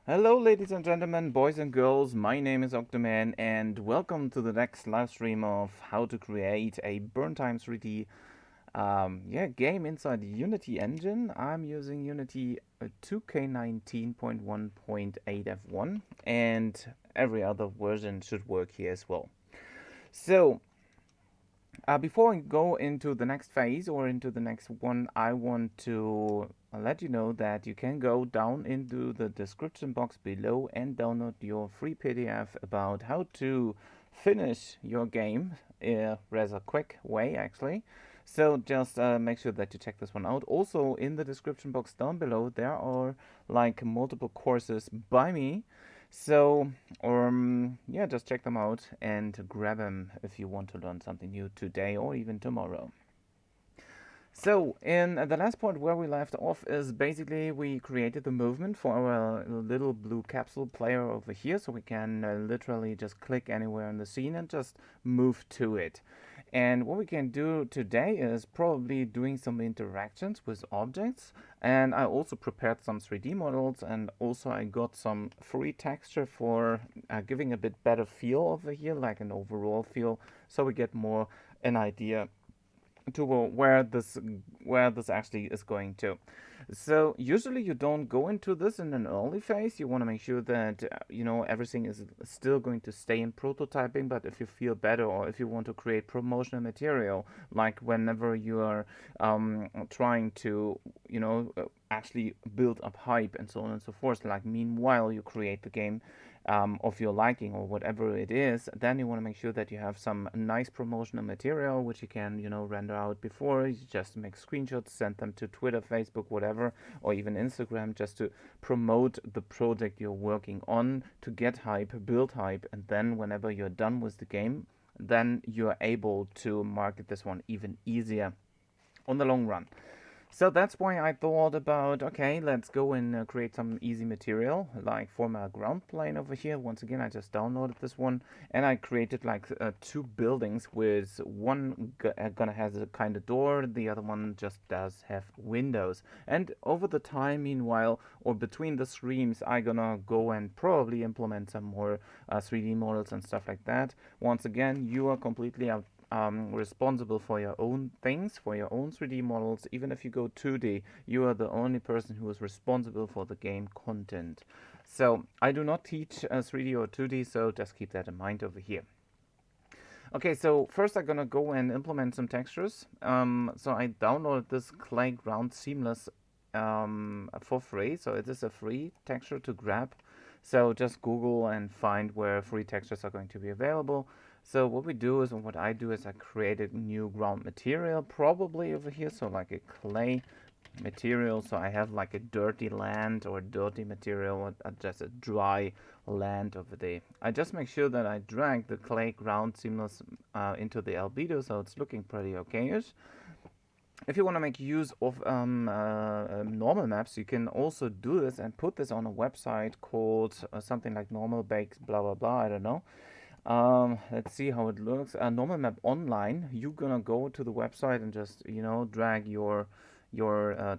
Hello, ladies and gentlemen, boys and girls. My name is OctoMan, and welcome to the next live stream of how to create a Burntime 3D game inside the Unity engine. I'm using Unity 2K19.1.8 F1, and every other version should work here as well. So, before I go into the next phase or into the next one, I want to let you know that you can go down into the description box below and download your free PDF about how to finish your game rather quick way actually. So just make sure that you check this one out. Also in the description box down below there are like multiple courses by me, so, yeah, just check them out and grab them if you want to learn something new today or even tomorrow. So, in the last part where we left off is basically we created the movement for our little blue capsule player over here, so we can literally just click anywhere in the scene and just move to it. And what we can do today is probably doing some interactions with objects. And I also prepared some 3D models, and also I got some free texture for giving a bit better feel over here, like an overall feel, so we get more an idea to where this actually is going to. So usually you don't go into this in an early phase. You want to make sure that everything is still going to stay in prototyping. But if you feel better, or if you want to create promotional material, like whenever you are trying to actually build up hype and so on and so forth, like meanwhile you create the game of your liking or whatever it is, then you want to make sure that you have some nice promotional material which you can, render out before. You just make screenshots, send them to Twitter, Facebook, whatever, or even Instagram, just to promote the project you're working on, to get hype, build hype, and then whenever you're done with the game, then you're able to market this one even easier on the long run. So that's why I thought about, okay, let's go and create some easy material, like for my ground plane over here. Once again, I just downloaded this one, and I created like two buildings with one gonna has a kind of door, the other one just does have windows. And over the time, meanwhile, or between the streams, I gonna go and probably implement some more 3D models and stuff like that. Once again, you are completely out responsible for your own things, for your own 3D models. Even if you go 2D, you are the only person who is responsible for the game content. So I do not teach 3D or 2D, so just keep that in mind over here. Okay, so first I'm gonna go and implement some textures. So I downloaded this Clay Ground Seamless for free, so it is a free texture to grab. So just Google and find where free textures are going to be available. So what we do is, and what I do is I create a new ground material, probably over here, so like a clay material. So I have like a dirty land or dirty material, or just a dry land over there. I just make sure that I drag the clay ground seamless into the albedo, so it's looking pretty okayish. If you want to make use of normal maps, you can also do this and put this on a website called something like normal bakes blah blah blah, I don't know. Let's see how it looks. Normal map online. You're gonna go to the website and just drag your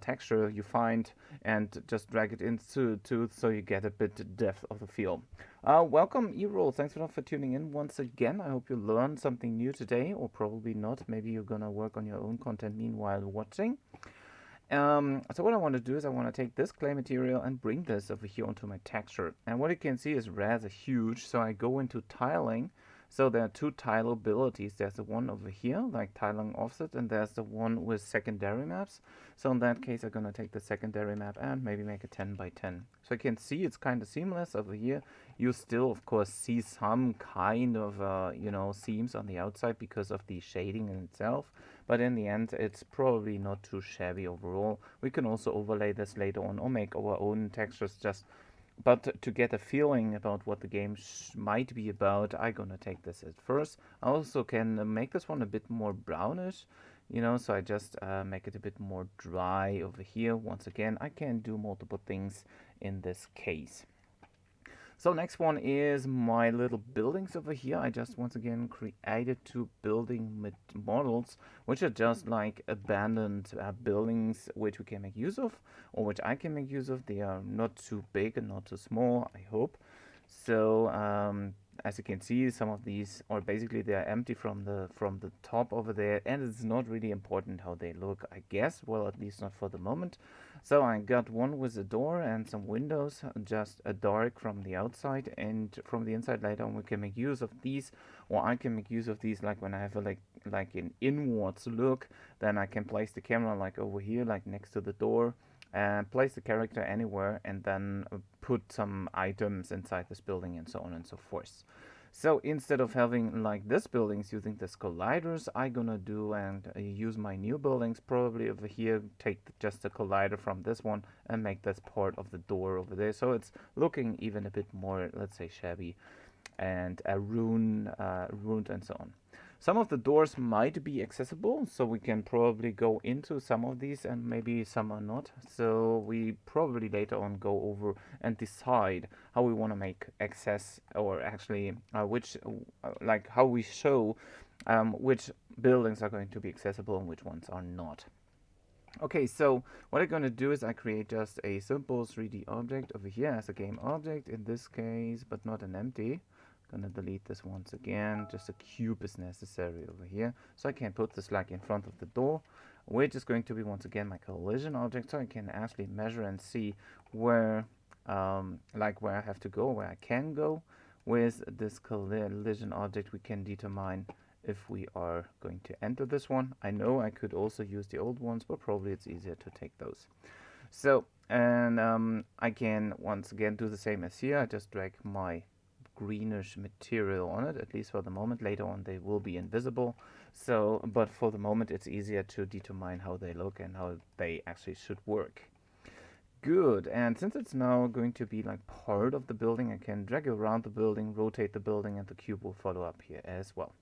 texture you find and just drag it into so you get a bit depth of the field. Welcome, E-roll. Thanks a lot for tuning in once again. I hope you learned something new today, or probably not. Maybe you're gonna work on your own content meanwhile watching. So what I want to do is I want to take this clay material and bring this over here onto my texture. And what you can see is rather huge. So I go into tiling. So there are two tile abilities. There's the one over here, like tiling offset, and there's the one with secondary maps. So in that case, I'm going to take the secondary map and maybe make it 10 by 10. So you can see it's kind of seamless over here. You still, of course, see some kind of, seams on the outside because of the shading in itself. But in the end, it's probably not too shabby overall. We can also overlay this later on or make our own textures but to get a feeling about what the game might be about, I'm gonna take this at first. I also can make this one a bit more brownish, so I just make it a bit more dry over here. Once again, I can do multiple things in this case. So next one is my little buildings over here. I just once again created two building models, which are just like abandoned buildings which we can make use of, or which I can make use of. They are not too big and not too small, I hope. So as you can see, some of these are basically they are empty from the top over there, and it's not really important how they look, I guess. Well, at least not for the moment. So I got one with a door and some windows, just a dark from the outside, and from the inside later on we can make use of these, or I can make use of these like when I have a like an inwards look, then I can place the camera like over here, like next to the door, and place the character anywhere, and then put some items inside this building and so on and so forth. So instead of having like this buildings using this colliders, I gonna do and use my new buildings probably over here, take just a collider from this one and make this part of the door over there. So it's looking even a bit more, let's say, shabby and ruined and so on. Some of the doors might be accessible, so we can probably go into some of these, and maybe some are not. So we probably later on go over and decide how we want to make access, or actually which, like how we show which buildings are going to be accessible and which ones are not. Okay, so what I'm going to do is I create just a simple 3D object over here as a game object in this case, but not an empty. Gonna delete this once again. Just a cube is necessary over here, so I can put this like in front of the door, which is going to be once again my collision object, so I can actually measure and see where like where I have to go, where I can go. With this collision object we can determine if we are going to enter this one. I know I could also use the old ones, but probably it's easier to take those. So, and I can once again do the same as here. I just drag my greenish material on it, at least for the moment. Later on they will be invisible. So, but for the moment it's easier to determine how they look and how they actually should work. Good, and since it's now going to be like part of the building, I can drag around the building, rotate the building, and the cube will follow up here as well.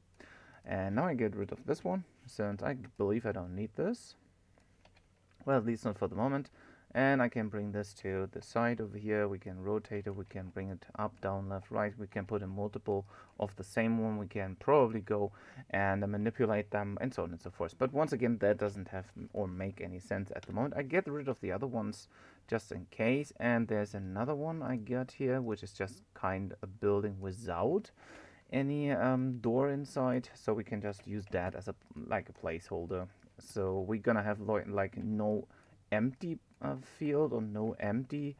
And now I get rid of this one, since I believe I don't need this. Well, at least not for the moment. And I can bring this to the side over here. We can rotate it, we can bring it up, down, left, right. We can put in multiple of the same one. We can probably go and manipulate them and so on and so forth. But once again, that doesn't have or make any sense at the moment. I get rid of the other ones just in case. And there's another one I got here, which is just kind of a building without any door inside. So we can just use that as a like a placeholder. So we're gonna have like no empty field or no empty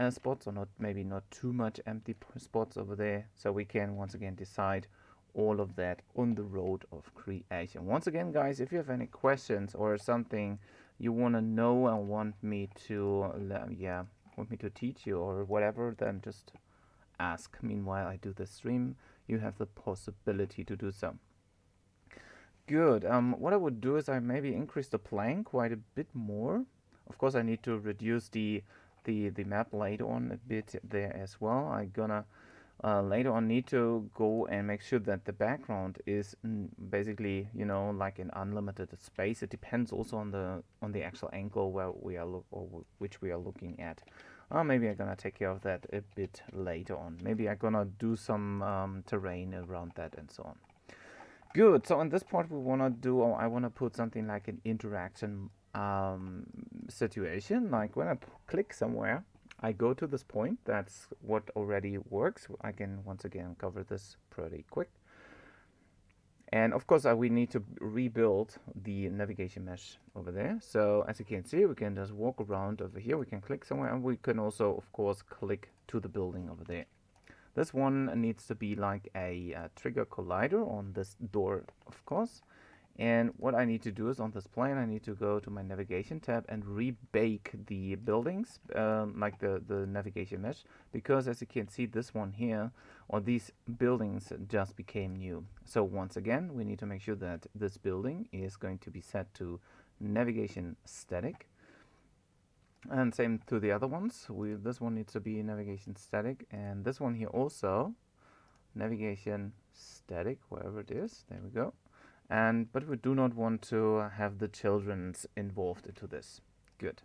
spots, or not, maybe not too much empty spots over there, so we can once again decide all of that on the road of creation. Once again, guys, if you have any questions or something you want to know and want me to teach you or whatever, then just ask. Meanwhile I do the stream, you have the possibility to do so. Good. What I would do is I maybe increase the plane quite a bit more. Of course, I need to reduce the map later on a bit there as well. I'm gonna later on need to go and make sure that the background is basically, you know, like an unlimited space. It depends also on the actual angle where we are which we are looking at. Maybe I'm gonna take care of that a bit later on. Maybe I'm gonna do some terrain around that and so on. Good. So in this part, we wanna do, or I wanna put something like an interaction situation. Like when I click somewhere, I go to this point. That's what already works. I can once again cover this pretty quick. And of course, we need to rebuild the navigation mesh over there. So as you can see, we can just walk around over here. We can click somewhere, and we can also, of course, click to the building over there. This one needs to be like a trigger collider on this door, of course. And what I need to do is on this plane, I need to go to my navigation tab and rebake the buildings, like the navigation mesh, because as you can see, this one here, or these buildings just became new. So once again, we need to make sure that this building is going to be set to navigation static. And same to the other ones. This one needs to be navigation static, and this one here also navigation static, wherever it is. There we go. And but we do not want to have the children involved into this. Good.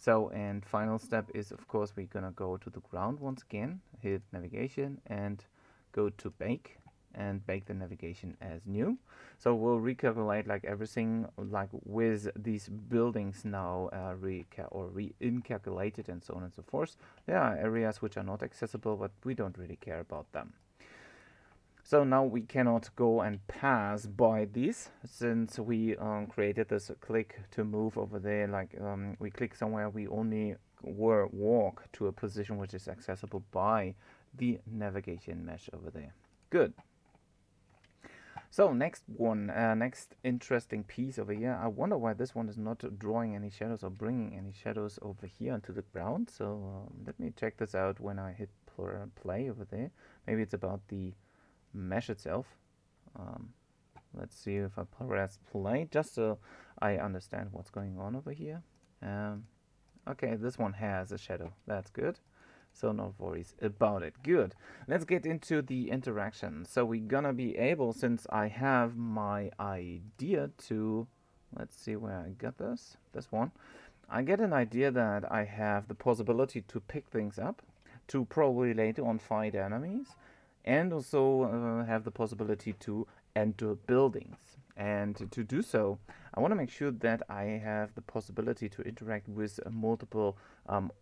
So, and final step is, of course, we're gonna go to the ground once again, hit navigation and go to bake and bake the navigation as new. So we'll recalculate like everything like with these buildings now re-incalculated and so on and so forth. There are areas which are not accessible, but we don't really care about them. So now we cannot go and pass by these since we created this click to move over there. Like we click somewhere, we only walk to a position which is accessible by the navigation mesh over there. Good. So next one, next interesting piece over here. I wonder why this one is not drawing any shadows or bringing any shadows over here onto the ground. So let me check this out when I hit play over there. Maybe it's about the mesh itself. Let's see if I press play just so I understand what's going on over here. Okay, this one has a shadow. That's good. So no worries about it. Good. Let's get into the interaction. So we're gonna be able, since I have my idea to, let's see where I got this one. I get an idea that I have the possibility to pick things up, to probably later on fight enemies, and also have the possibility to enter buildings. And to do so, I want to make sure that I have the possibility to interact with multiple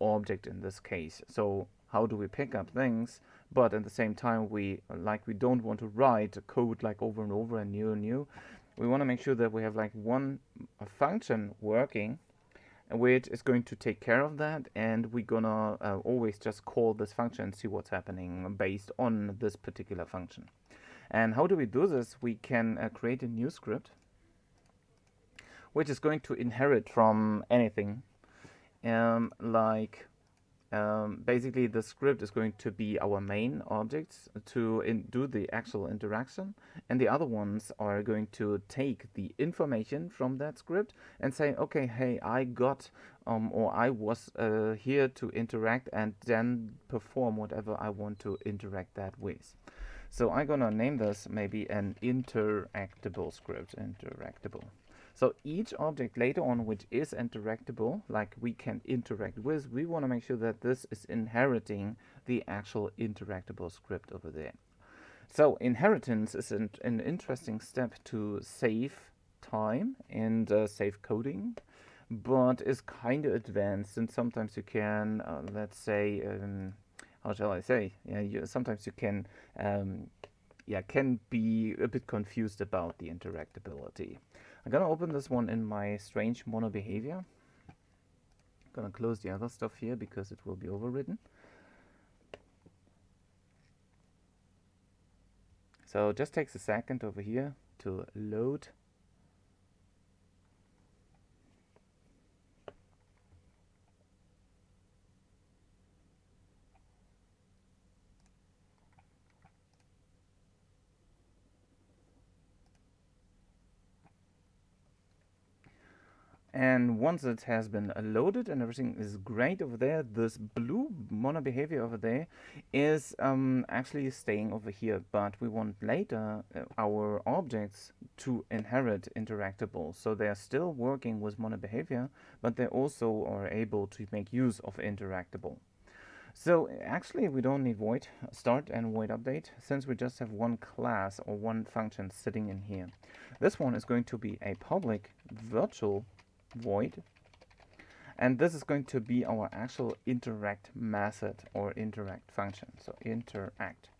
objects in this case. So how do we pick up things? But at the same time, we don't want to write code like over and over and new. We want to make sure that we have like one function working which is going to take care of that, and we're gonna always just call this function and see what's happening based on this particular function. And how do we do this? We can create a new script which is going to inherit from anything, basically the script is going to be our main objects to do the actual interaction, and the other ones are going to take the information from that script and say, okay, hey, I got or I was here to interact, and then perform whatever I want to interact that with. So I'm gonna name this maybe an interactable script. Interactable. So each object later on which is interactable, like we can interact with, we want to make sure that this is inheriting the actual interactable script over there. So inheritance is an interesting step to save time and save coding, but is kind of advanced, and sometimes you can, let's say, how shall I say? Yeah, sometimes you can be a bit confused about the interactability. I'm gonna open this one in my strange mono behavior. I'm gonna close the other stuff here because it will be overridden. So it just takes a second over here to load. And once it has been loaded and everything is great over there, this blue mono behavior over there is actually staying over here. But we want later our objects to inherit interactable. So they are still working with mono behavior, but they also are able to make use of interactable. So actually we don't need void start and void update, since we just have one class or one function sitting in here. This one is going to be a public virtual void, and this is going to be our actual interact method or interact function. So interact.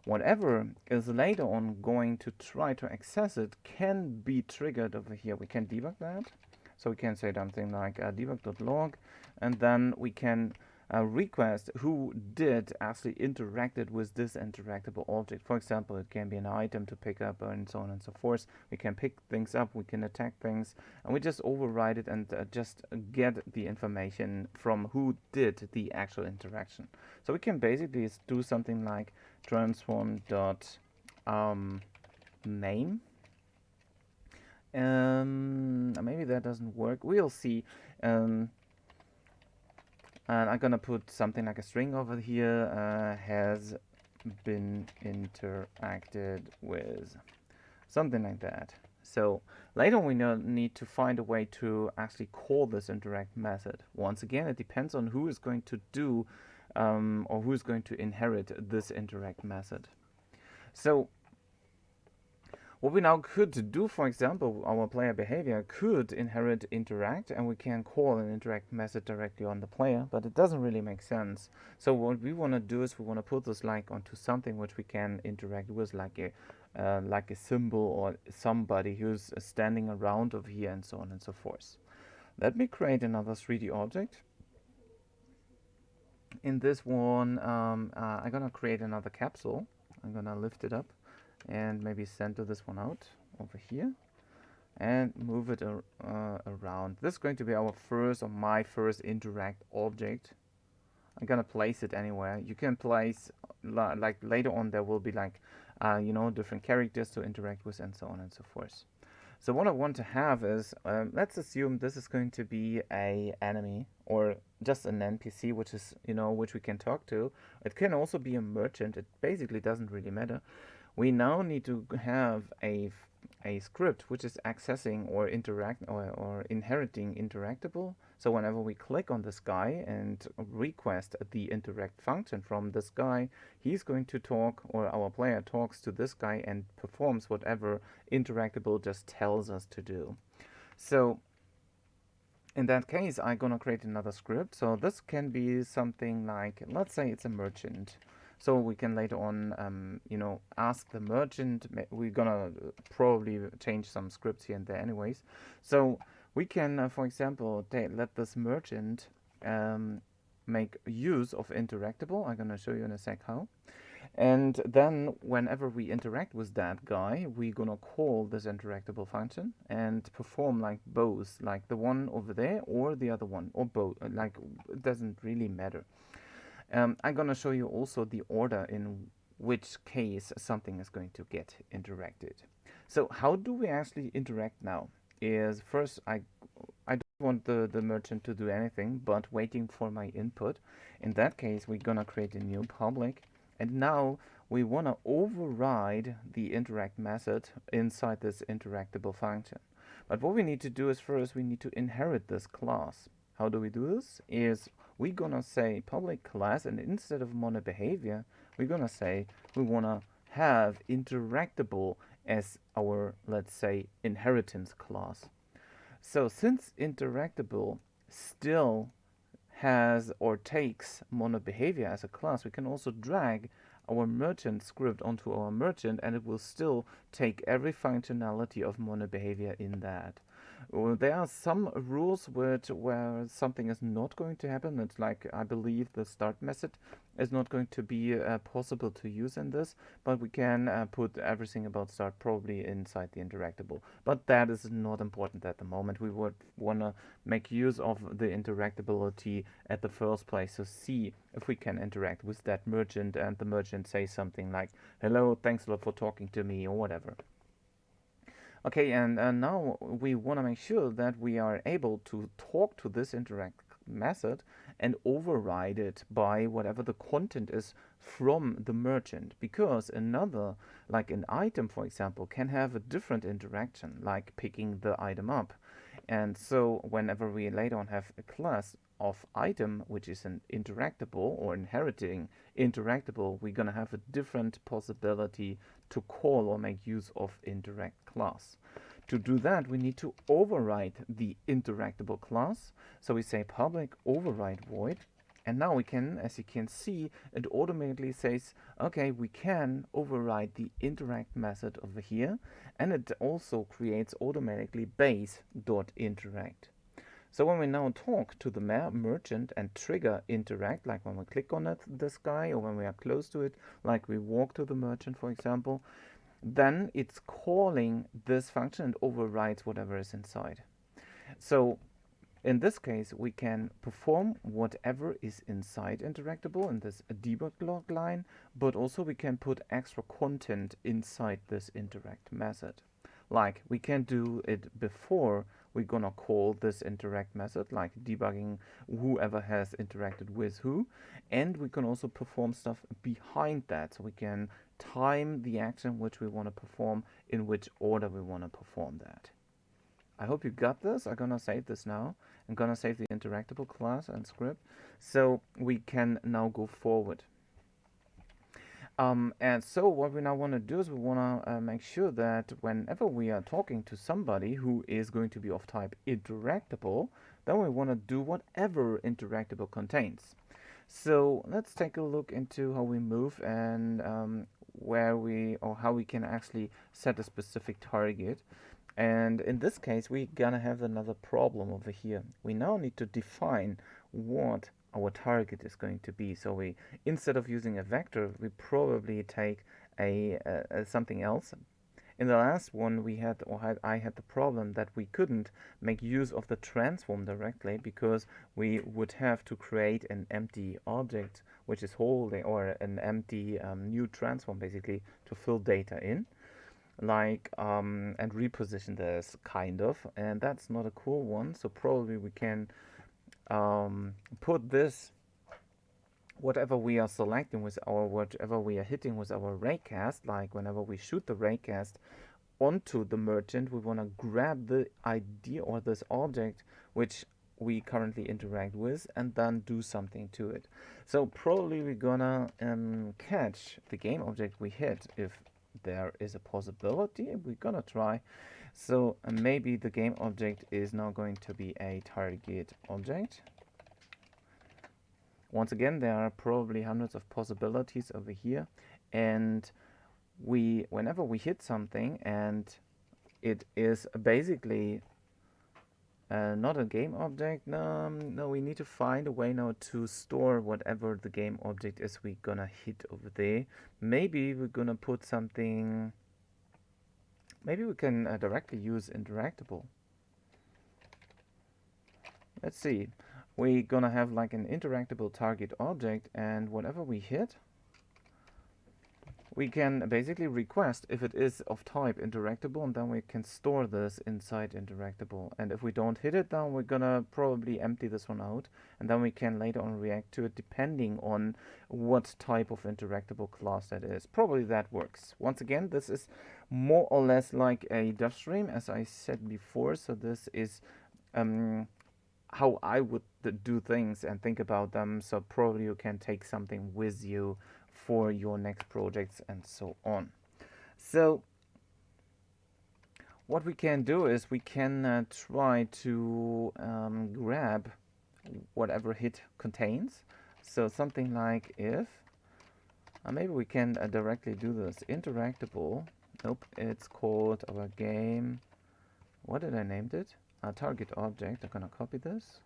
Whatever is later on going to try to access it can be triggered over here. We can debug that. So we can say something like debug.log, and then we can request who did actually interacted with this interactable object. For example, it can be an item to pick up and so on and so forth. We can pick things up, we can attack things, and we just override it and just get the information from who did the actual interaction. So we can basically do something like transform.name. Maybe that doesn't work. We'll see. And I'm gonna put something like a string over here, has been interacted with, something like that. So later we need to find a way to actually call this interact method. Once again, it depends on who is going to do or who is going to inherit this interact method. So what we now could do, for example, our player behavior could inherit interact, and we can call an interact method directly on the player, but it doesn't really make sense. So what we want to do is we want to put this like onto something which we can interact with, like a symbol or somebody who's standing around over here, and so on and so forth. Let me create another 3D object. In this one, I'm gonna create another capsule. I'm gonna lift it up and maybe center this one out over here and move it around. This is going to be our first, or my first interact object. I'm gonna place it anywhere. You can place, like later on there will be like, different characters to interact with, and so on and so forth. So what I want to have is, let's assume this is going to be a enemy or just an NPC, which is, which we can talk to. It can also be a merchant. It basically doesn't really matter. We now need to have a script which is accessing or inheriting interactable. So whenever we click on this guy and request the interact function from this guy, he's going to talk, or our player talks to this guy and performs whatever interactable just tells us to do. So in that case, I'm gonna create another script. So this can be something like, let's say it's a merchant. So we can later on, ask the merchant. We're gonna probably change some scripts here and there, anyways. So we can, for example, let this merchant make use of interactable. I'm gonna show you in a sec how. And then whenever we interact with that guy, we're gonna call this interactable function and perform like both, like the one over there or the other one, or both. Like, it doesn't really matter. I'm gonna show you also the order in which case something is going to get interacted. So how do we actually interact now? Is first I don't want the merchant to do anything but waiting for my input. In that case, we're gonna create a new public, and now we want to override the interact method inside this interactable function. But what we need to do is first we need to inherit this class. How do we do this? Is we're gonna say public class, and instead of mono behavior, we're gonna say we wanna have interactable as our, let's say, inheritance class. So since interactable still has or takes mono behavior as a class, we can also drag our merchant script onto our merchant, and it will still take every functionality of mono behavior in that. There are some rules where something is not going to happen. It's like, I believe the start method is not going to be possible to use in this, but we can put everything about start probably inside the interactable. But that is not important at the moment. We would want to make use of the interactability at the first place to see if we can interact with that merchant, and the merchant says something like, hello, thanks a lot for talking to me, or whatever. Okay, and now we want to make sure that we are able to talk to this interact method and override it by whatever the content is from the merchant, because another, like an item for example, can have a different interaction, like picking the item up. And so whenever we later on have a class of item which is an interactable or inheriting interactable, we're going to have a different possibility to call or make use of interact class. To do that, we need to override the interactable class. So we say public override void, and now we can, as you can see, it automatically says, okay, we can override the interact method over here, and it also creates automatically base.interact. So when we now talk to the merchant and trigger interact, like when we click on this guy, or when we are close to it, like we walk to the merchant, for example, then it's calling this function and overrides whatever is inside. So in this case, we can perform whatever is inside interactable in this debug log line, but also we can put extra content inside this interact method. Like we can do it before we're gonna call this interact method, like debugging whoever has interacted with who, and we can also perform stuff behind that. So we can time the action which we want to perform, in which order we want to perform that. I hope you got this. I'm gonna save this now. I'm gonna save the interactable class and script so we can now go forward. And so what we now want to do is we want to make sure that whenever we are talking to somebody who is going to be of type interactable, then we want to do whatever interactable contains. So let's take a look into how we move and where we or how we can actually set a specific target. And in this case, we're gonna have another problem over here. We now need to define what our target is going to be. So we, instead of using a vector, we probably take a something else. In the last one, I had the problem that we couldn't make use of the transform directly because we would have to create an empty object which is holding, or an empty new transform basically, to fill data in, and reposition this kind of, and that's not a cool one. So probably we can put this, whatever we are selecting with our, whatever we are hitting with our raycast, like whenever we shoot the raycast onto the merchant, we want to grab the idea or this object which we currently interact with and then do something to it. So probably we're gonna catch the game object we hit if there is a possibility. We're gonna try. So maybe the game object is now going to be a target object. Once again, there are probably hundreds of possibilities over here, and whenever we hit something and it is basically not a game object, no, we need to find a way now to store whatever the game object is we're gonna hit over there. Maybe we're gonna put something, maybe we can directly use interactable. Let's see, we're gonna have like an interactable target object, and whatever we hit, we can basically request if it is of type interactable, and then we can store this inside interactable. And if we don't hit it, then we're gonna probably empty this one out, and then we can later on react to it depending on what type of interactable class that is. Probably that works. Once again, this is more or less like a dev stream, as I said before. So this is how I would do things and think about them. So probably you can take something with you for your next projects and so on. So what we can do is we can try to grab whatever hit contains. So something like if, maybe we can directly do this. Interactable, nope, it's called our game, what did I name it? Target object. I'm gonna copy this.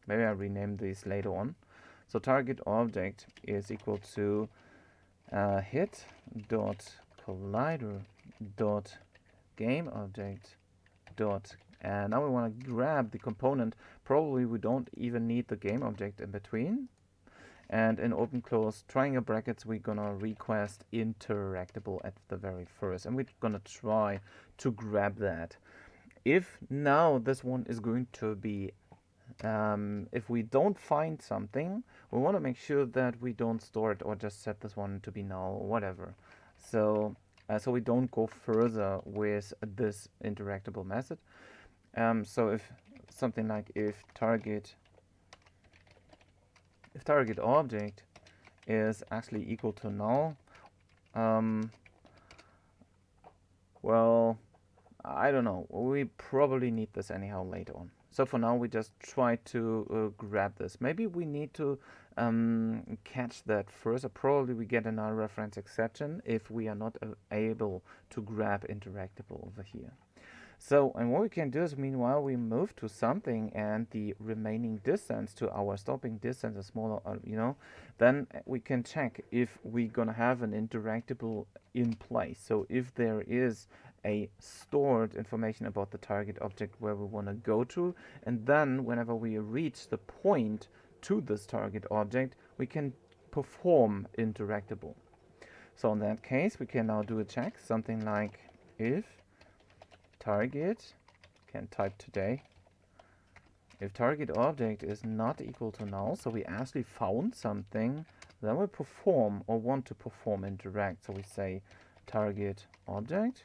Maybe I'll rename these later on. So target object is equal to hit dot collider dot game object dot, and now we want to grab the component. Probably we don't even need the game object in between, and in open close triangle brackets we're gonna request interactable at the very first, and we're gonna try to grab that. If now this one is going to be if we don't find something, we want to make sure that we don't store it or just set this one to be null or whatever. So so we don't go further with this interactable method. So if something like if target object is actually equal to null, well, I don't know, we probably need this anyhow later on. So for now we just try to grab this. Maybe we need to catch that first, or probably we get another reference exception if we are not able to grab interactable over here. So, and what we can do is, meanwhile, we move to something and the remaining distance to our stopping distance is smaller, then we can check if we're gonna have an interactable in place. So if there is a stored information about the target object where we want to go to, and then whenever we reach the point to this target object, we can perform interactable. So in that case, we can now do a check, something like if target, can type today, if target object is not equal to null, so we actually found something then we perform or want to perform interact. So we say target object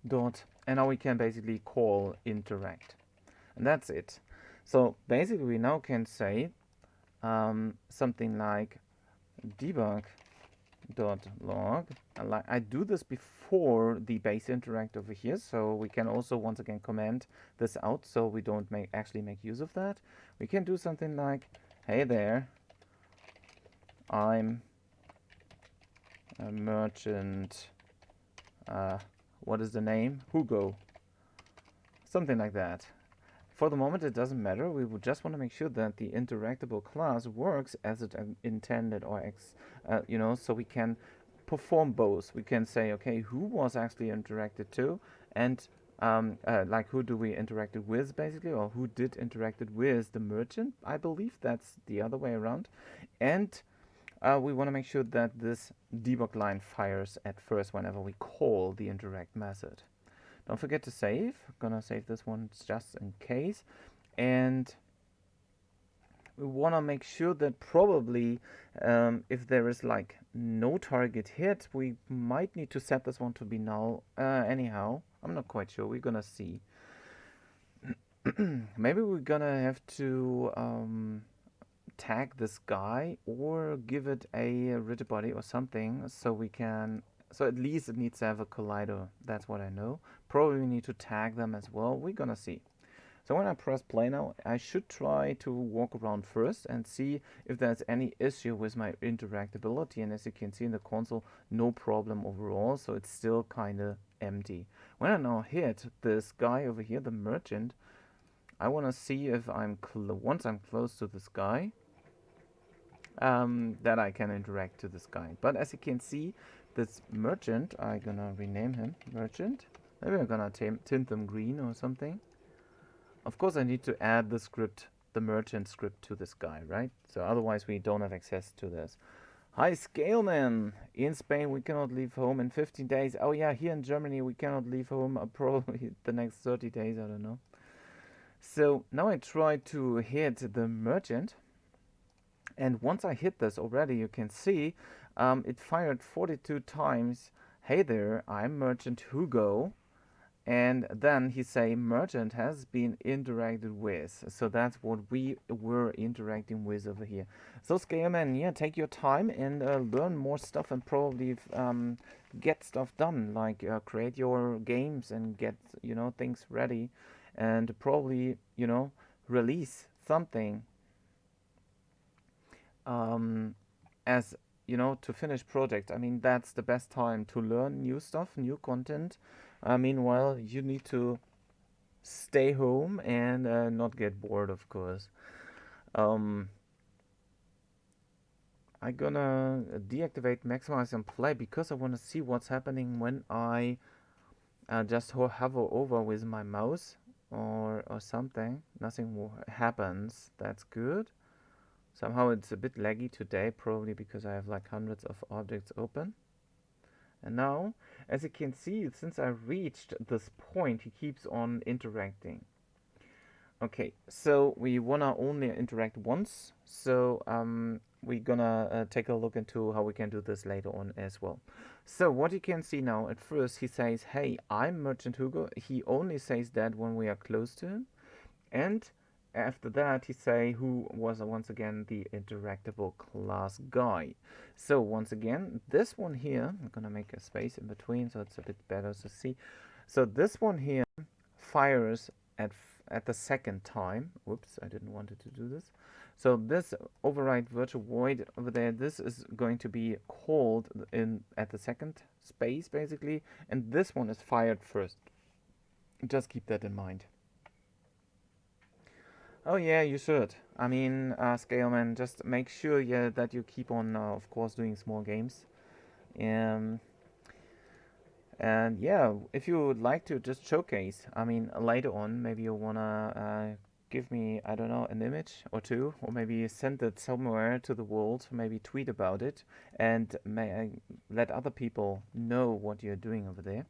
dot, and now we can basically call interact, and that's it. So basically we now can say something like debug dot log. I do this before the base interact over here, so we can also once again comment this out so we don't actually make use of that. We can do something like, hey there, I'm a merchant, what is the name? Hugo. Something like that. For the moment it doesn't matter, we would just want to make sure that the interactable class works as it intended, or so we can perform both. We can say, okay, who was actually interacted to, and like who do we interacted with basically, or who did interacted with the merchant. I believe that's the other way around. And we want to make sure that this debug line fires at first whenever we call the interact method. Don't forget to save. I'm gonna save this one just in case. And we want to make sure that probably if there is like no target hit, we might need to set this one to be null. Anyhow, I'm not quite sure. We're gonna see. Maybe we're gonna have to tag this guy or give it a rigid body or something so we can. So at least it needs to have a collider. That's what I know. Probably we need to tag them as well. We're gonna see. So when I press play now, I should try to walk around first and see if there's any issue with my interactability. And as you can see in the console, no problem overall. So it's still kind of empty. When I now hit this guy over here, the merchant, I want to see if once I'm close to this guy, that I can interact to this guy. But as you can see, this merchant, I'm gonna rename him merchant. Maybe I'm gonna tint them green or something. Of course, I need to add the script, the merchant script, to this guy, right? So otherwise we don't have access to this. Hi, Scaleman! In Spain, we cannot leave home in 15 days. Oh yeah, here in Germany, we cannot leave home probably the next 30 days, I don't know. So now I try to hit the merchant. And once I hit this already, you can see it fired 42 times. Hey there, I'm Merchant Hugo. And then he say merchant has been interacted with. So that's what we were interacting with over here. So Scaleman, yeah, take your time and learn more stuff and probably get stuff done, like create your games and get things ready, and probably release something as to finish project. I mean, that's the best time to learn new stuff, new content. Meanwhile, you need to stay home and not get bored, of course. Um, I'm gonna deactivate maximize and play because I want to see what's happening when I just hover over with my mouse or something. Nothing happens. That's good. Somehow it's a bit laggy today, probably because I have like hundreds of objects open. And now, as you can see, since I reached this point, he keeps on interacting. Okay, so we wanna only interact once, so we're gonna take a look into how we can do this later on as well. So what you can see now, at first he says, hey, I'm Merchant Hugo. He only says that when we are close to him. And after that he say who was once again the interactable class guy. So once again, this one here, I'm gonna make a space in between so it's a bit better to see. So this one here fires at the second time. Whoops, I didn't want it to do this. So this override virtual void over there, this is going to be called in at the second space basically, and this one is fired first. Just keep that in mind. Oh yeah, you should. I mean, Scaleman, just make sure that you keep on, of course, doing small games. Um, and yeah, if you would like to just showcase, I mean, later on, maybe you wanna give me, I don't know, an image or two, or maybe send it somewhere to the world, maybe tweet about it, and let other people know what you're doing over there.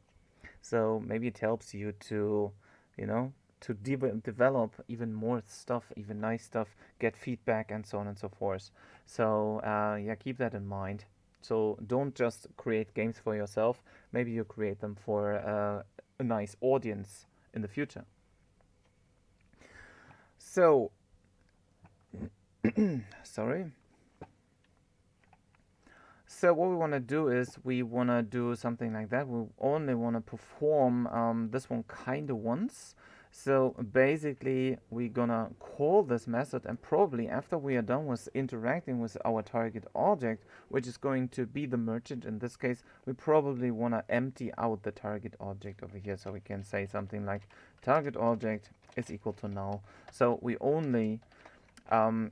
So maybe it helps you to, you know, to develop even more stuff, even nice stuff, get feedback, and so on and so forth. So yeah, keep that in mind. So don't just create games for yourself. Maybe you create them for a nice audience in the future. So, sorry. So what we want to do is we want to do something like that. We only want to perform this one kind of once. So basically we're gonna call this method, and probably after we are done with interacting with our target object, which is going to be the merchant in this case, we probably want to empty out the target object over here. So we can say something like target object is equal to null. So we only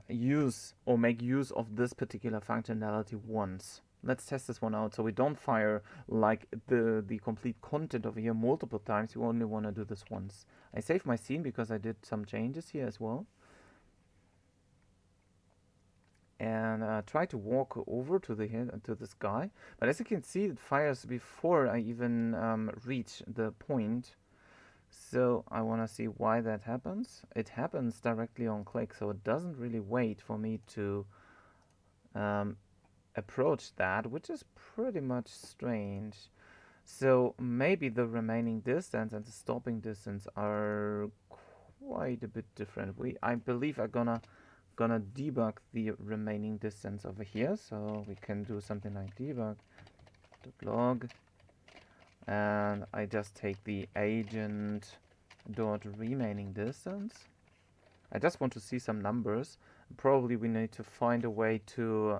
use or make use of this particular functionality once. Let's test this one out so we don't fire like the complete content over here multiple times. You only want to do this once. I saved my scene because I did some changes here as well. And try to walk over to this guy. But as you can see, it fires before I even reach the point. So I want to see why that happens. It happens directly on click, so it doesn't really wait for me to um, approach that, which is pretty much strange. So maybe the remaining distance and the stopping distance are quite a bit different. I believe I'm gonna debug the remaining distance over here. So we can do something like debug.log, and I just take the agent dot remaining distance. I just want to see some numbers. Probably we need to find a way to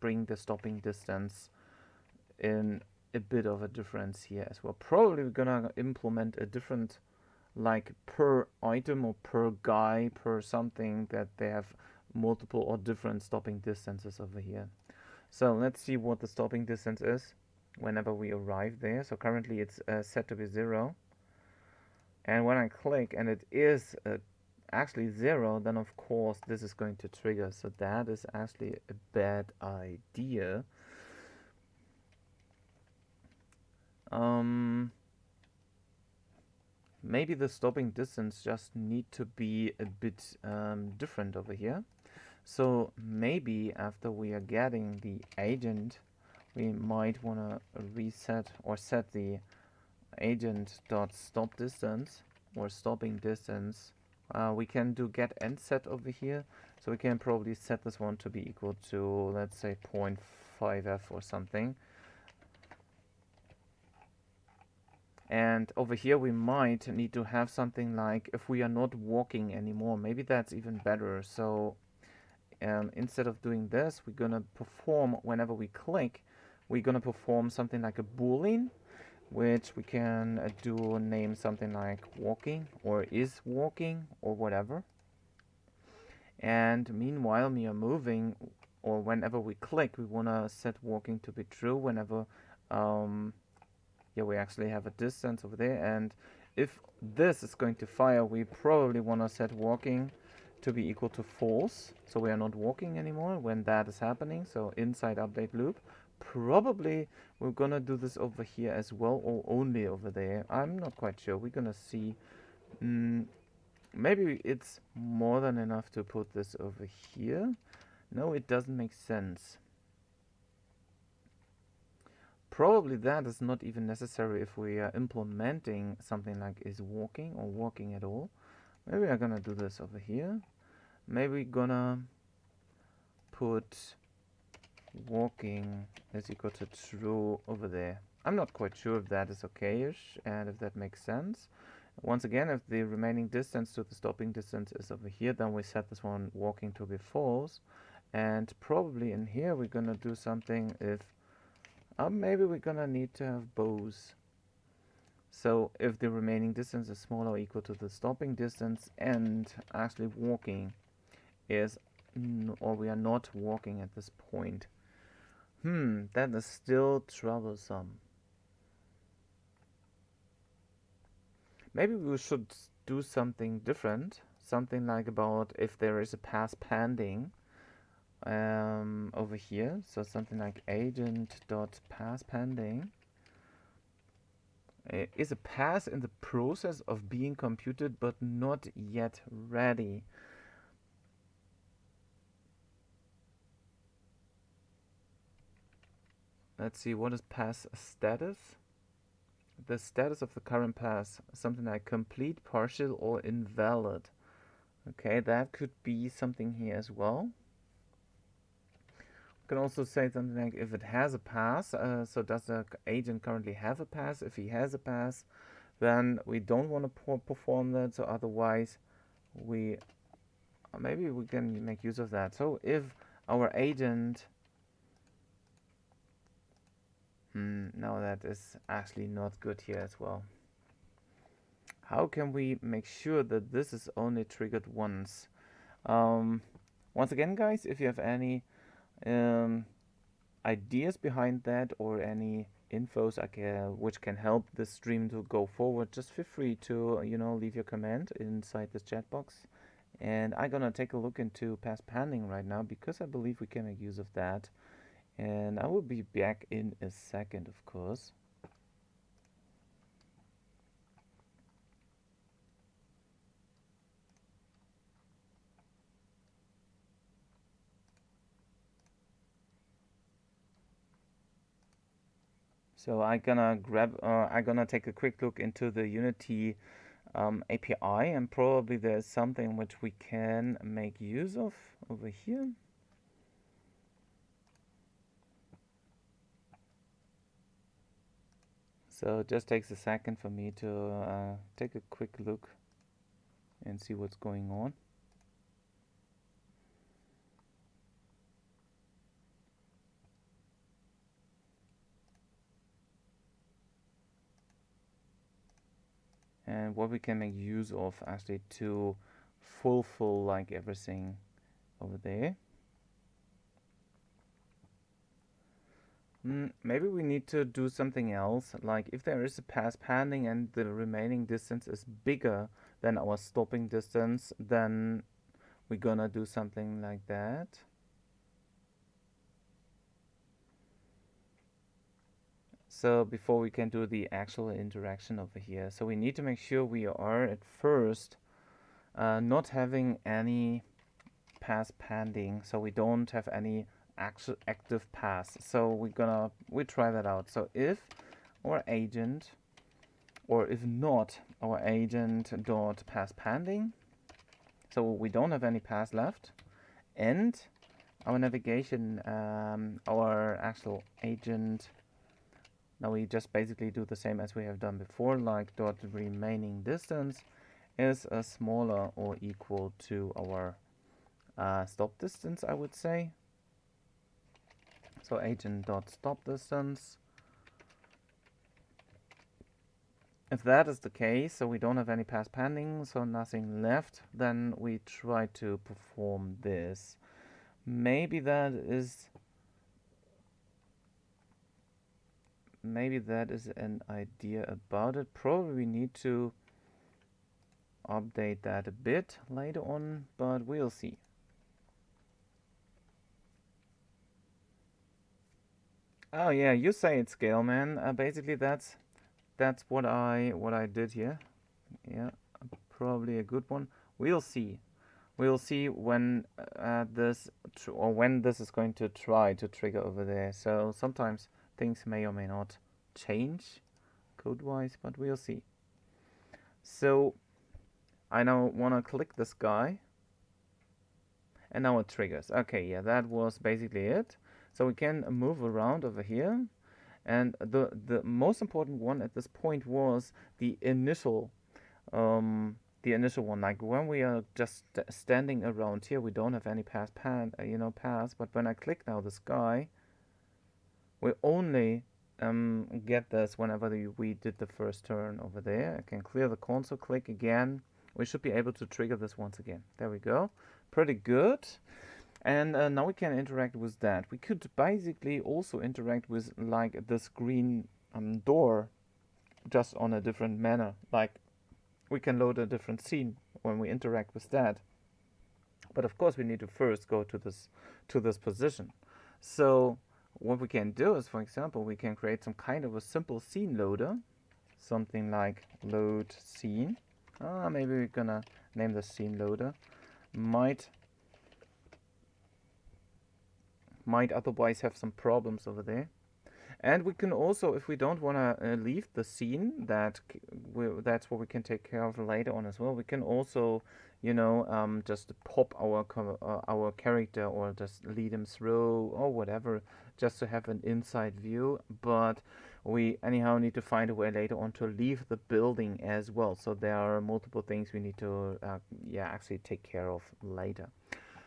bring the stopping distance in a bit of a difference here as well. Probably we're gonna implement a different, like per item or per guy, per something, that they have multiple or different stopping distances over here. So let's see what the stopping distance is whenever we arrive there. So currently it's set to be 0. And when I click and it is actually 0, then of course this is going to trigger. So that is actually a bad idea. Maybe the stopping distance just need to be a bit different over here. So maybe after we are getting the agent, we might want to reset or set the agent dot stop distance or stopping distance. We can do get end set over here, so we can probably set this one to be equal to, let's say, 0.5f or something. And over here we might need to have something like, if we are not walking anymore, maybe that's even better. So instead of doing this, we're gonna perform, whenever we click, we're gonna perform something like a boolean, which we can do name something like walking or is walking or whatever. And meanwhile we are moving, or whenever we click, we want to set walking to be true whenever yeah, we actually have a distance over there. And if this is going to fire, we probably want to set walking to be equal to false, so we are not walking anymore when that is happening. So inside update loop, probably we're gonna do this over here as well, or only over there. I'm not quite sure. We're gonna see. Maybe it's more than enough to put this over here. No, it doesn't make sense. Probably that is not even necessary if we are implementing something like is walking or walking at all. Maybe I'm gonna do this over here. Maybe we're gonna put walking is equal to true over there. I'm not quite sure if that is okay-ish and if that makes sense. Once again, if the remaining distance to the stopping distance is over here, then we set this one walking to be false. And probably in here we're gonna do something if maybe we're gonna need to have both. So if the remaining distance is smaller or equal to the stopping distance, and actually walking is or we are not walking at this point. That is still troublesome. Maybe we should do something different. Something like about if there is a pass pending over here. So something like agent dot pass pending. is a pass in the process of being computed but not yet ready. Let's see, what is pass status? The status of the current pass, something like complete, partial, or invalid. Okay, that could be something here as well. We can also say something like if it has a pass, so does the agent currently have a pass? If he has a pass, then we don't want to perform that, so otherwise we maybe we can make use of that. So if our agent no, that is actually not good here as well. How can we make sure that this is only triggered once? Once again, guys, if you have any ideas behind that or any infos which can help this stream to go forward, just feel free to leave your comment inside this chat box. And I'm gonna take a look into pass panning right now because I believe we can make use of that. And I will be back in a second, of course. So I'm gonna take a quick look into the Unity API, and probably there's something which we can make use of over here. So it just takes a second for me to take a quick look and see what's going on. And what we can make use of actually to fulfill like everything over there. Maybe we need to do something else, like if there is a pass pending and the remaining distance is bigger than our stopping distance, then we're gonna do something like that. So before we can do the actual interaction over here, so we need to make sure we are at first not having any pass pending, so we don't have any actual active pass. So we try that out. So if our agent, or if not, our agent dot pass pending, so we don't have any pass left, and our navigation, our actual agent. Now we just basically do the same as we have done before, like dot remaining distance is smaller or equal to our stop distance, I would say. So agent dot stop distance. If that is the case, so we don't have any pass pending, so nothing left, then we try to perform this. Maybe that is an idea about it. Probably we need to update that a bit later on, but we'll see. Oh yeah, you say it, scale man. Basically that's what I did here. Yeah, probably a good one. We'll see. We'll see when when this is going to try to trigger over there. So sometimes things may or may not change code-wise, but we'll see. So I now want to click this guy, and now it triggers. Okay, yeah, that was basically it. So we can move around over here, and the most important one at this point was the initial one. Like when we are just standing around here, we don't have any pass. But when I click now this guy, we only get this whenever we did the first turn over there. I can clear the console, click again. We should be able to trigger this once again. There we go. Pretty good. And now we can interact with that. We could basically also interact with like this green door just on a different manner. Like we can load a different scene when we interact with that. But of course we need to first go to this position. So what we can do is, for example, we can create some kind of a simple scene loader. something like load scene. Maybe we're gonna name the scene loader. Might otherwise have some problems over there. And we can also, if we don't want to leave the scene, that's what we can take care of later on as well. We can also, just pop our character or just lead him through or whatever, just to have an inside view. But we anyhow need to find a way later on to leave the building as well. So there are multiple things we need to, actually take care of later.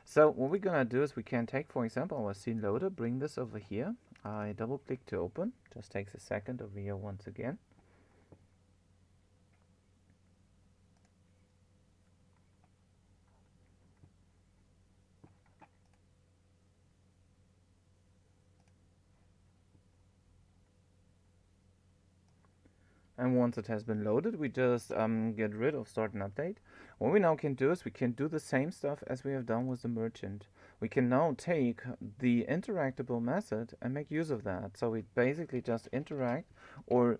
So what we're gonna do is we can take, for example, our scene loader, bring this over here. I double click to open, just takes a second over here once again. And once it has been loaded, we just get rid of start and update. What we now can do is we can do the same stuff as we have done with the merchant. We can now take the interactable method and make use of that. So we basically just interact or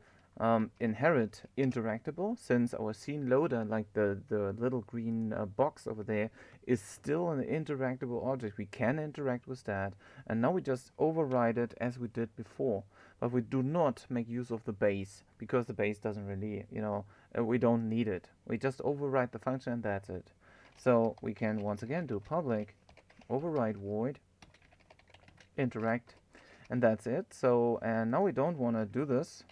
inherit interactable, since our scene loader, like the little green box over there, is still an interactable object. We can interact with that, and now we just override it as we did before. But we do not make use of the base, because the base doesn't really, we don't need it. We just override the function and that's it. So we can once again do public override void interact, and that's it. So, and now we don't want to do this.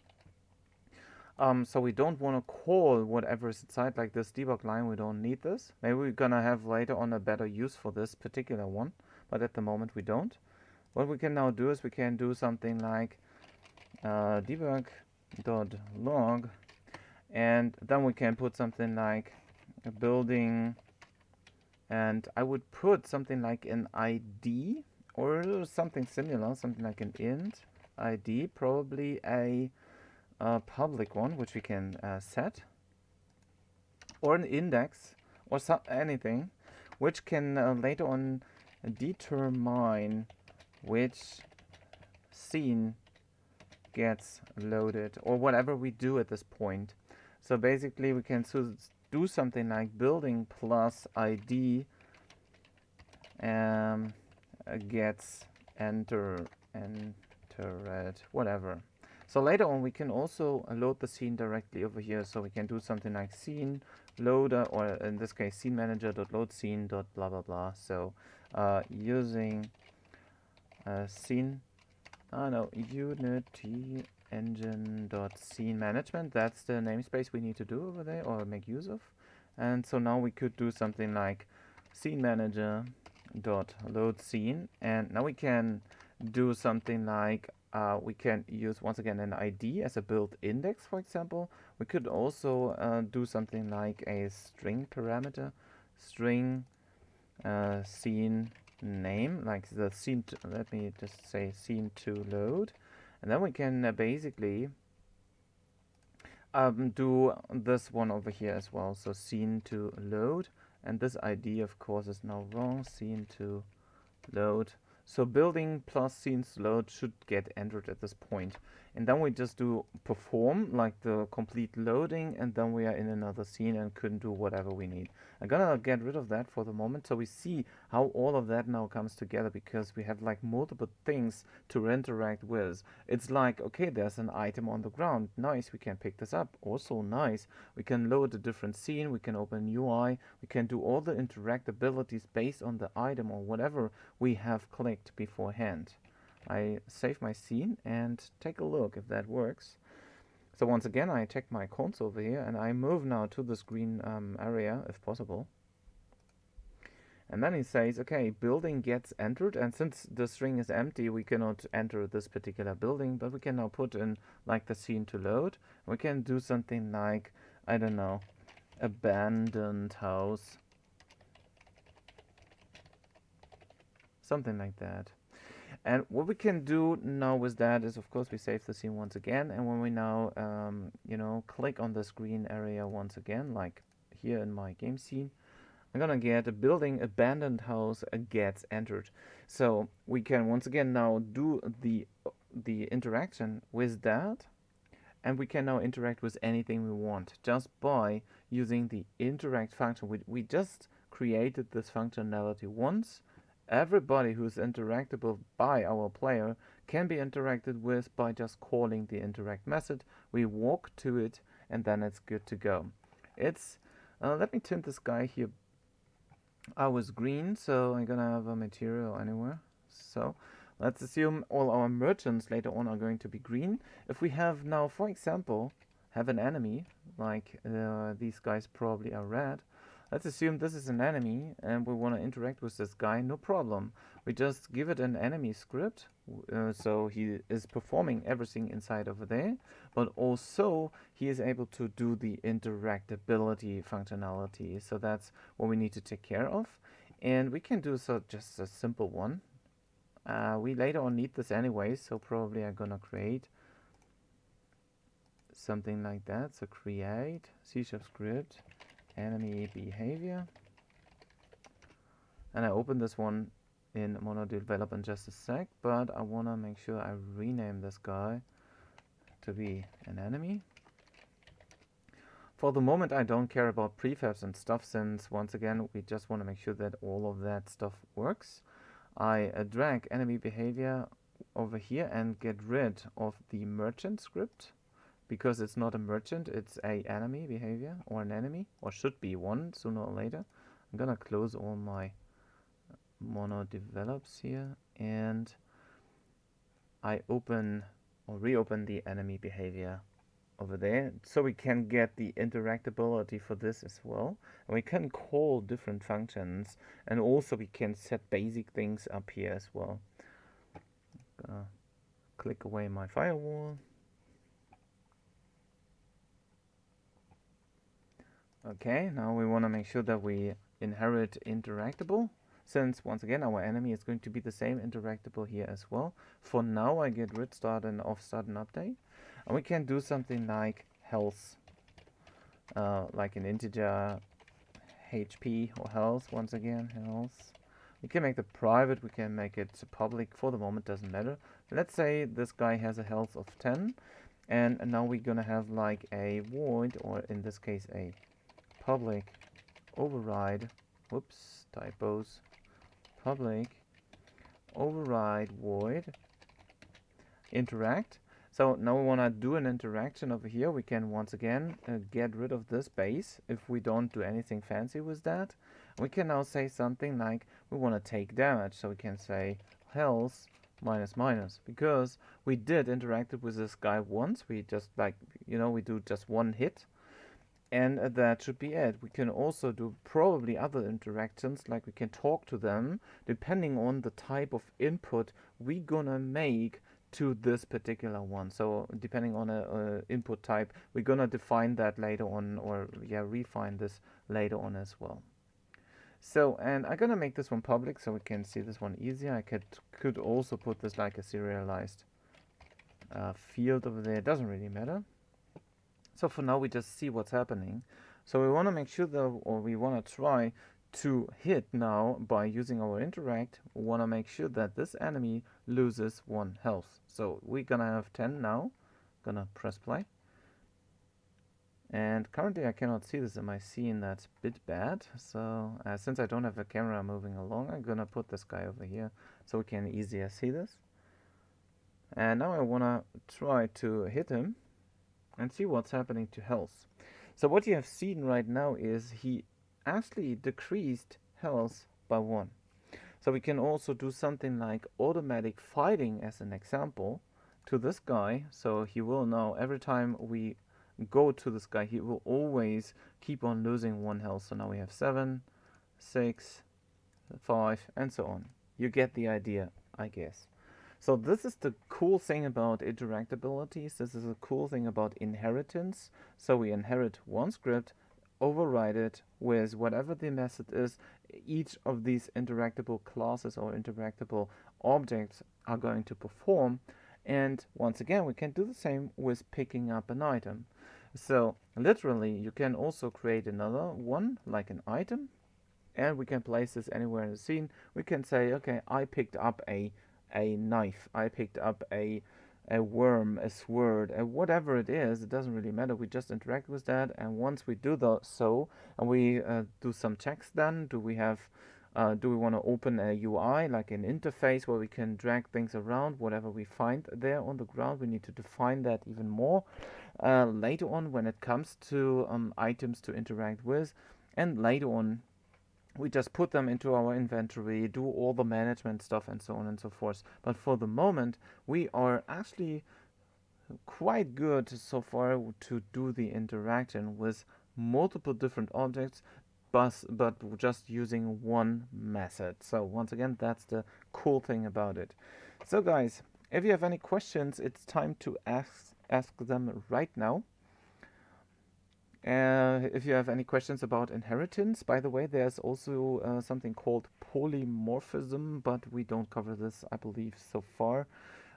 So we don't want to call whatever is inside, like this debug line. We don't need this. Maybe we're gonna have later on a better use for this particular one, but at the moment we don't. What we can now do is we can do something like debug.log, and then we can put something like a building, and I would put something like an ID or something similar, something like an int ID, probably a public one, which we can set, or an index, or anything, which can later on determine which scene gets loaded, or whatever we do at this point. So basically we can do something like building plus ID gets entered, whatever. So later on we can also load the scene directly over here. So we can do something like scene loader, or in this case scene manager.load scene dot blah blah blah. So using scene Unity engine.scene management, that's the namespace we need to do over there or make use of. And so now we could do something like scene manager dot load scene, and now we can do something like we can use once again an ID as a build index, for example. We could also do something like a string parameter, string scene name, like the scene let me just say scene to load, and then we can basically do this one over here as well. So scene to load, and this ID of course is now wrong, scene to load. So building plus scenes to load should get entered at this point. And then we just do perform, like the complete loading, and then we are in another scene and can do whatever we need. I'm gonna get rid of that for the moment, so we see how all of that now comes together, because we have like multiple things to interact with. It's like, okay, there's an item on the ground, nice, we can pick this up, also nice, we can load a different scene, we can open UI, we can do all the interactabilities based on the item or whatever we have clicked beforehand. I save my scene and take a look if that works. So once again, I check my console over here, and I move now to this green area if possible. And then it says, okay, building gets entered, and since the string is empty, we cannot enter this particular building, but we can now put in like the scene to load. We can do something like, I don't know, abandoned house, something like that. And what we can do now with that is, of course, we save the scene once again, and when we now, click on this green area once again, like here in my game scene, I'm gonna get a building abandoned house gets entered. So we can once again now do the interaction with that, and we can now interact with anything we want just by using the interact function. We just created this functionality once. Everybody who's interactable by our player can be interacted with by just calling the interact method. We walk to it and then it's good to go. It's let me tint this guy here. I was green, so I'm gonna have a material anywhere. So let's assume all our merchants later on are going to be green. If we have now, for example, have an enemy, like these guys probably are red. Let's assume this is an enemy and we want to interact with this guy, no problem. We just give it an enemy script, so he is performing everything inside over there, but also he is able to do the interactability functionality. So that's what we need to take care of. And we can do so just a simple one. We later on need this anyway, so probably I'm gonna create something like that. So create C# script enemy behavior, and I open this one in mono develop in just a sec, but I want to make sure I rename this guy to be an enemy. For the moment I don't care about prefabs and stuff, since once again we just want to make sure that all of that stuff works. I drag enemy behavior over here and get rid of the merchant script, because it's not a merchant, it's a enemy behavior, or an enemy, or should be one sooner or later. I'm gonna close all my mono develops here, and I open or reopen the enemy behavior over there, so we can get the interactability for this as well, and we can call different functions, and also we can set basic things up here as well. Click away my firewall. Okay, now we want to make sure that we inherit interactable, since once again our enemy is going to be the same interactable here as well. For now I get rid start and off start and update, and we can do something like health, like an integer HP or health. Once again, health. We can make the private, we can make it public. For the moment doesn't matter. Let's say this guy has a health of 10, and now we're gonna have like a void, or in this case a public override, whoops, typos, public override void interact. So now we want to do an interaction over here. We can once again get rid of this base if we don't do anything fancy with that. We can now say something like we want to take damage, so we can say health minus minus, because we did interacted with this guy once. We just, like, you know, we do just one hit, and that should be it. We can also do probably other interactions, like we can talk to them depending on the type of input we gonna make to this particular one. So depending on a input type, we're gonna define that later on, or refine this later on as well. So, and I'm gonna make this one public so we can see this one easier. I could also put this like a serialized field over there. It doesn't really matter. So for now we just see what's happening. So we want to make sure that, or we want to try to hit now by using our interact. We want to make sure that this enemy loses 1 health. So we're gonna have 10 now. Gonna press play. And currently I cannot see this in my scene. That's a bit bad. So since I don't have a camera moving along, I'm gonna put this guy over here so we can easier see this. And now I want to try to hit him and see what's happening to health. So what you have seen right now is he actually decreased health by 1. So we can also do something like automatic fighting as an example to this guy. So he will now, every time we go to this guy, he will always keep on losing 1 health. So now we have 7, 6, 5, and so on. You get the idea, I guess. So this is the cool thing about interactabilities. This is a cool thing about inheritance. So we inherit one script, override it with whatever the method is. Each of these interactable classes or interactable objects are going to perform. And once again, we can do the same with picking up an item. So literally, you can also create another one, like an item, and we can place this anywhere in the scene. We can say, okay, I picked up a knife, I picked up a a worm, a sword, whatever it is, it doesn't really matter. We just interact with that, and once we do so, and we do some checks, then do we want to open a UI, like an interface where we can drag things around, whatever we find there on the ground? We need to define that even more later on when it comes to items to interact with, and later on we just put them into our inventory, do all the management stuff, and so on and so forth. But for the moment, we are actually quite good so far to do the interaction with multiple different objects, but just using one method. So once again, that's the cool thing about it. So guys, if you have any questions, it's time to ask them right now. If you have any questions about inheritance, by the way, there's also something called polymorphism, but we don't cover this, I believe, so far,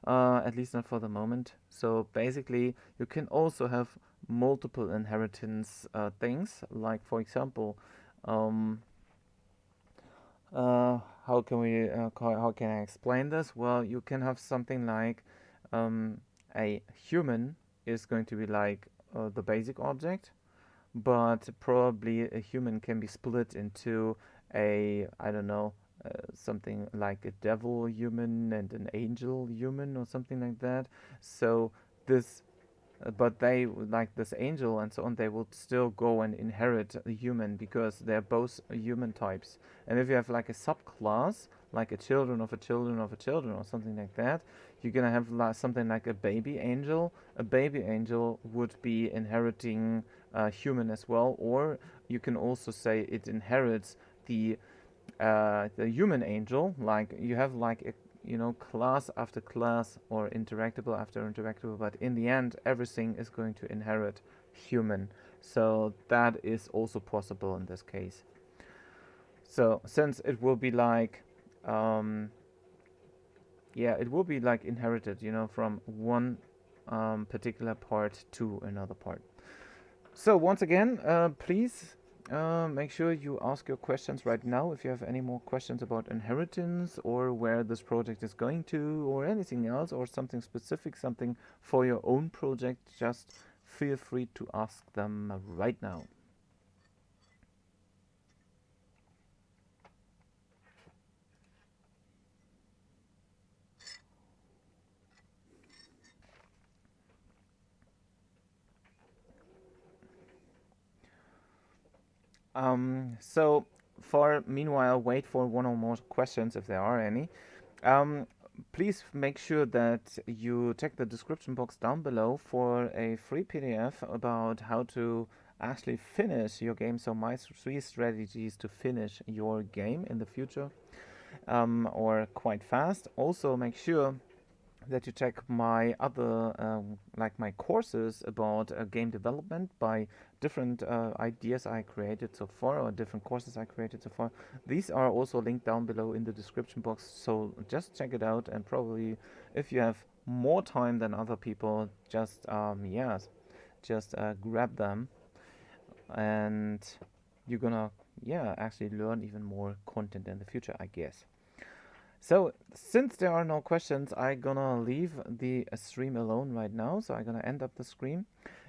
at least not for the moment. So basically, you can also have multiple inheritance things, like for example, um, how can I explain this? Well, you can have something like a human is going to be like the basic object, but probably a human can be split into I don't know, something like a devil human and an angel human or something like that. So this but they, like this angel and so on, they will still go and inherit a human because they're both human types. And if you have like a subclass, like a children of a children of a children or something like that, you're gonna have something like a baby angel. A baby angel would be inheriting human as well, or you can also say it inherits the human angel. Like you have like a class after class or interactable after interactable, but in the end everything is going to inherit human. So that is also possible in this case. So since it will be like yeah, it will be like inherited, from one particular part to another part. So once again, please make sure you ask your questions right now if you have any more questions about inheritance or where this project is going to or anything else or something specific, something for your own project. Just feel free to ask them right now. So for meanwhile, wait for one or more questions if there are any. Um, Please make sure that you check the description box down below for a free PDF about how to actually finish your game. So my 3 strategies to finish your game in the future, or quite fast. Also make sure that you check my other like my courses about game development by different ideas I created so far, or different courses I created so far. These are also linked down below in the description box, so just check it out. And probably if you have more time than other people, just grab them, and you're gonna actually learn even more content in the future, I guess. So, since there are no questions, I'm gonna leave the stream alone right now. So, I'm gonna end up the stream.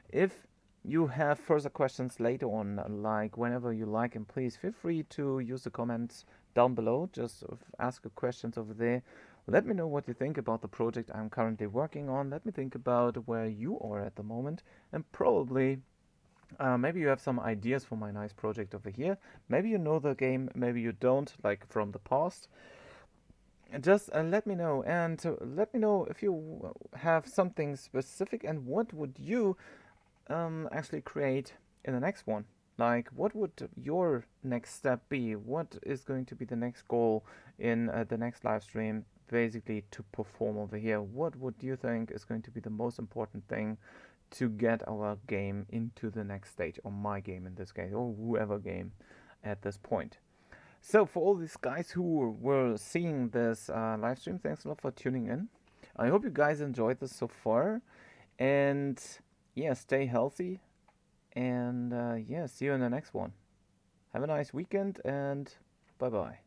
If you have further questions later on, like whenever you like, and please feel free to use the comments down below. Just ask your questions over there. Let me know what you think about the project I'm currently working on. Let me think about where you are at the moment, and probably maybe you have some ideas for my nice project over here. Maybe you know the game, maybe you don't, like from the past. Just let me know, and let me know if you have something specific, and what would you actually create in the next one. Like, what would your next step be? What is going to be the next goal in the next live stream, basically to perform over here? What would you think is going to be the most important thing to get our game into the next stage, or my game in this case, or whoever game at this point? So for all these guys who were seeing this live stream, thanks a lot for tuning in. I hope you guys enjoyed this so far, and yeah, stay healthy, and yeah, see you in the next one. Have a nice weekend, and bye bye.